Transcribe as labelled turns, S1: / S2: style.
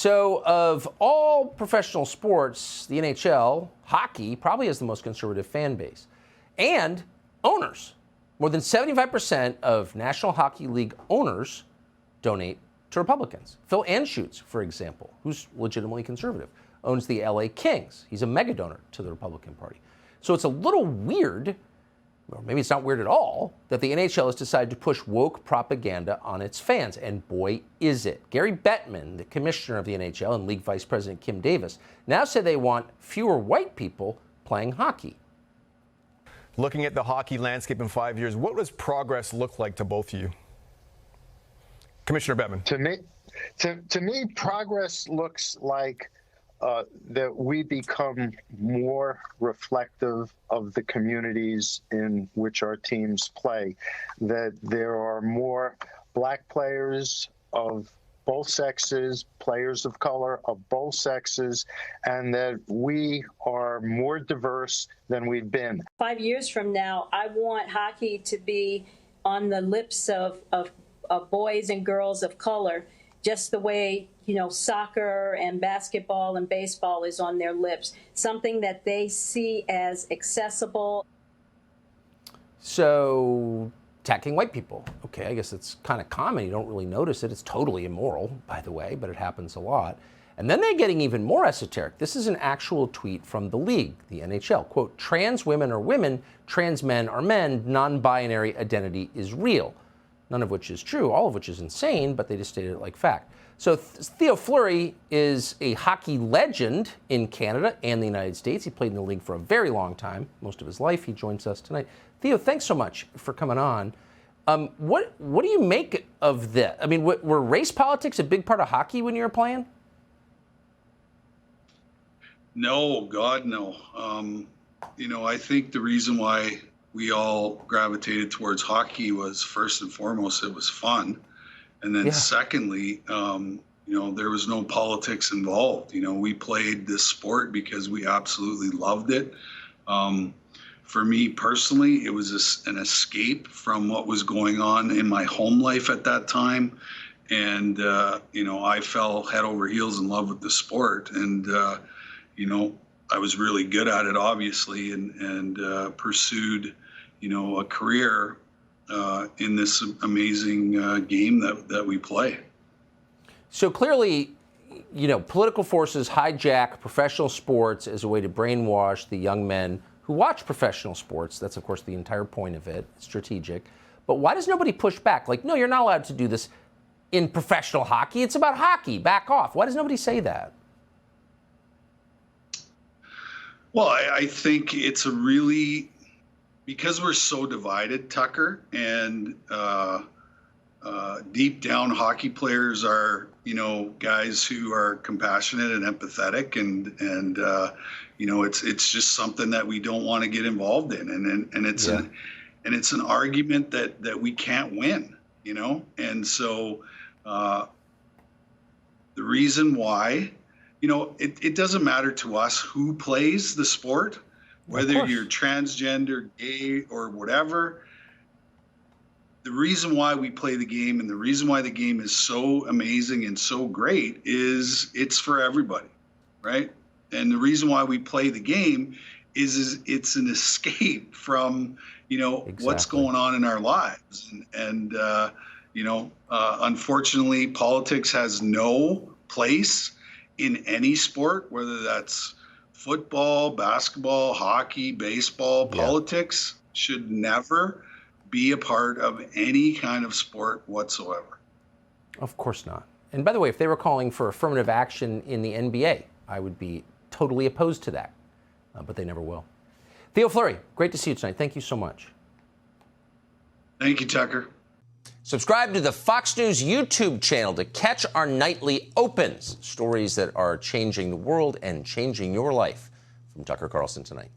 S1: So of all professional sports, the NHL, hockey probably has the most conservative fan base. And owners. More than 75% of National Hockey League owners donate to Republicans. Phil Anschutz, for example, who's legitimately conservative, owns the LA Kings. He's a mega donor to the Republican Party. So it's a little weird, or maybe it's not weird at all, that the NHL has decided to push woke propaganda on its fans. And boy, is it. Gary Bettman, the commissioner of the NHL, and league vice president Kim Davis now say they want fewer white people playing hockey.
S2: Looking at the hockey landscape in 5 years, what does progress look like to both of you? Commissioner Bettman.
S3: To me, progress looks like that we become more reflective of the communities in which our teams play, that there are more black players of both sexes, players of color of both sexes, and that we are more diverse than we've been.
S4: 5 years from now, I want hockey to be on the lips of boys and girls of color, just the way, soccer and basketball and baseball is on their lips, something that they see as accessible.
S1: So, attacking white people. Okay, I guess it's kind of common. You don't really notice it. It's totally immoral, by the way, but it happens a lot. And then they're getting even more esoteric. This is an actual tweet from the league, the NHL. Quote, trans women are women, trans men are men, non-binary identity is real. None of which is true, all of which is insane, but they just stated it like fact. So Theo Fleury is a hockey legend in Canada and the United States. He played in the league for a very long time, most of his life. He joins us tonight. Theo, thanks so much for coming on. What do you make of this? I mean, were race politics a big part of hockey when you were playing?
S5: No, God, no. I think the reason why we all gravitated towards hockey was, first and foremost, it was fun. And then secondly, there was no politics involved. We played this sport because we absolutely loved it. For me personally, it was an escape from what was going on in my home life at that time. And, I fell head over heels in love with the sport. And, I was really good at it, obviously, and pursued, a career in this amazing game that we play.
S1: So clearly, political forces hijack professional sports as a way to brainwash the young men who watch professional sports. That's, of course, the entire point of it. It's strategic. But why does nobody push back? Like, no, you're not allowed to do this in professional hockey. It's about hockey. Back off. Why does nobody say that?
S5: Well, I think it's because we're so divided, Tucker, and deep down hockey players are, guys who are compassionate and empathetic, and it's just something that we don't want to get involved in, and it's an argument that we can't win, and so the reason why. It doesn't matter to us who plays the sport, whether you're transgender, gay, or whatever. The reason why we play the game and the reason why the game is so amazing and so great is it's for everybody, right? And the reason why we play the game is it's an escape from, what's going on in our lives. And unfortunately, politics has no place in any sport, whether that's football, basketball, hockey, baseball. Politics should never be a part of any kind of sport whatsoever.
S1: Of course not. And by the way, if they were calling for affirmative action in the NBA, I would be totally opposed to that, but they never will. Theo Fleury, great to see you tonight. Thank you so much.
S5: Thank you, Tucker.
S1: Subscribe to the Fox News YouTube channel to catch our nightly opens, stories that are changing the world and changing your life. From Tucker Carlson Tonight.